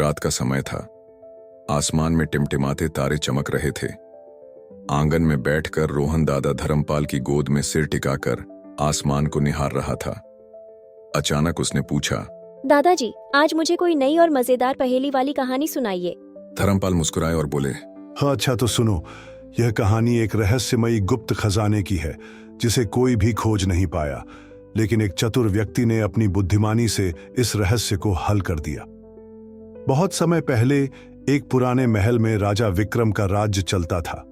रात का समय था। आसमान में टिमटिमाते तारे चमक रहे थे। आंगन में बैठकर रोहन दादा धर्मपाल की गोद में सिर टिकाकर आसमान को निहार रहा था। अचानक उसने पूछा, दादाजी, आज मुझे कोई नई और मजेदार पहेली वाली कहानी सुनाइए। धर्मपाल मुस्कुराए और बोले, हाँ, अच्छा तो सुनो। यह कहानी एक रहस्यमयी गुप्त खजाने की है जिसे कोई भी खोज नहीं पाया, लेकिन एक चतुर व्यक्ति ने अपनी बुद्धिमानी से इस रहस्य को हल कर दिया। बहुत समय पहले एक पुराने महल में राजा विक्रम का राज्य चलता था।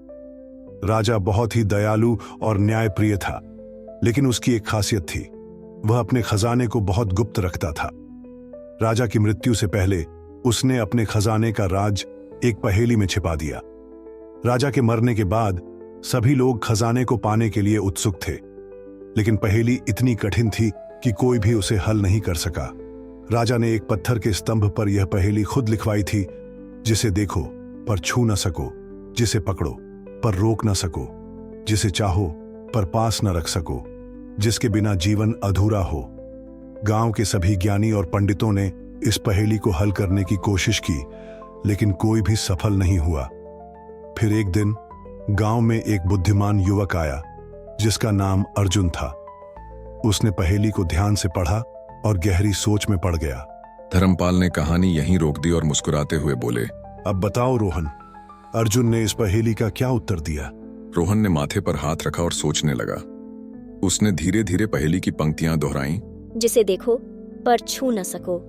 राजा बहुत ही दयालु और न्यायप्रिय था, लेकिन उसकी एक खासियत थी, वह अपने खजाने को बहुत गुप्त रखता था। राजा की मृत्यु से पहले उसने अपने खजाने का राज एक पहेली में छिपा दिया। राजा के मरने के बाद सभी लोग खजाने को पाने के लिए उत्सुक थे, लेकिन पहेली इतनी कठिन थी कि कोई भी उसे हल नहीं कर सका। राजा ने एक पत्थर के स्तंभ पर यह पहेली खुद लिखवाई थी, जिसे देखो पर छू न सको, जिसे पकड़ो पर रोक न सको, जिसे चाहो पर पास न रख सको, जिसके बिना जीवन अधूरा हो। गांव के सभी ज्ञानी और पंडितों ने इस पहेली को हल करने की कोशिश की, लेकिन कोई भी सफल नहीं हुआ। फिर एक दिन गांव में एक बुद्धिमान युवक आया जिसका नाम अर्जुन था। उसने पहेली को ध्यान से पढ़ा और गहरी सोच में पड़ गया। धर्मपाल ने कहानी यहीं रोक दी और मुस्कुराते हुए बोले, अब बताओ रोहन, अर्जुन ने इस पहेली का क्या उत्तर दिया? रोहन ने माथे पर हाथ रखा और सोचने लगा। उसने धीरे धीरे पहेली की पंक्तियां दोहराई। जिसे देखो पर छू न सको,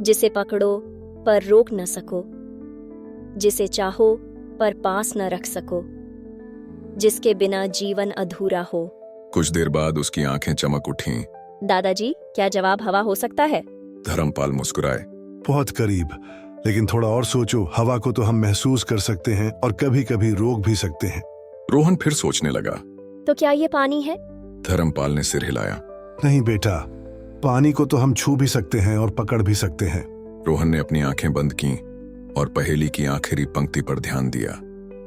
जिसे पकड़ो पर रोक न सको, जिसे चाहो पर पास न रख सको, जिसके बिना जीवन अधूरा हो। कुछ देर बाद उसकी आंखें चमक उठीं। दादाजी, क्या जवाब हवा हो सकता है? धर्मपाल मुस्कुराए। बहुत करीब, लेकिन थोड़ा और सोचो। हवा को तो हम महसूस कर सकते हैं और कभी कभी रोक भी सकते हैं। रोहन फिर सोचने लगा। तो क्या ये पानी है? धर्मपाल ने सिर हिलाया। नहीं बेटा, पानी को तो हम छू भी सकते हैं और पकड़ भी सकते हैं। रोहन ने अपनी आंखें बंद की और पहेली की आखिरी पंक्ति पर ध्यान दिया।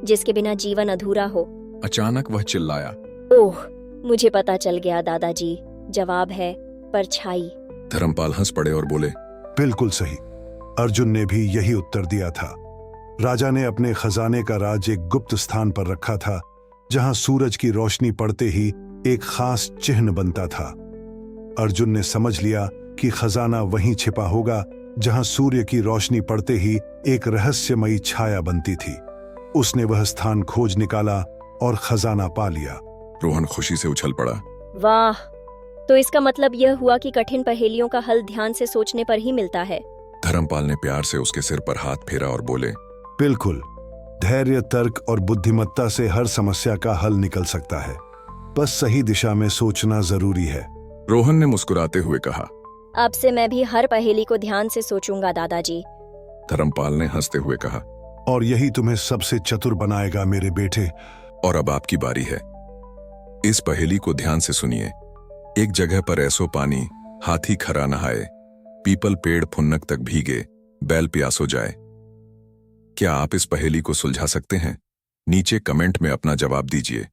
जिसके बिना जीवन अधूरा हो। अचानक वह चिल्लाया, ओह, मुझे पता चल गया दादाजी, जवाब है परछाई। धर्मपाल हंस पड़े और बोले, बिल्कुल सही, अर्जुन ने भी यही उत्तर दिया था। राजा ने अपने खजाने का राज एक गुप्त स्थान पर रखा था, जहां सूरज की रोशनी पड़ते ही एक खास चिन्ह बनता था। अर्जुन ने समझ लिया कि खजाना वहीं छिपा होगा जहां सूर्य की रोशनी पड़ते ही एक रहस्यमयी छाया बनती थी। उसने वह स्थान खोज निकाला और खजाना पा लिया। रोहन खुशी से उछल पड़ा। वाह, तो इसका मतलब यह हुआ कि कठिन पहेलियों का हल ध्यान से सोचने पर ही मिलता है। धर्मपाल ने प्यार से उसके सिर पर हाथ फेरा और बोले, बिल्कुल, धैर्य, तर्क और बुद्धिमत्ता से हर समस्या का हल निकल सकता है। बस सही दिशा में सोचना जरूरी है। रोहन ने मुस्कुराते हुए कहा, अब से मैं भी हर पहेली को ध्यान से सोचूंगा दादाजी। धर्मपाल ने हंसते हुए कहा, और यही तुम्हें सबसे चतुर बनाएगा मेरे बेटे। और अब आपकी बारी है। इस पहेली को ध्यान से सुनिए। एक जगह पर ऐसो पानी, हाथी खरा नहाए, पीपल पेड़ फुन्नक तक भीगे, बैल प्यासो जाए। क्या आप इस पहेली को सुलझा सकते हैं? नीचे कमेंट में अपना जवाब दीजिए।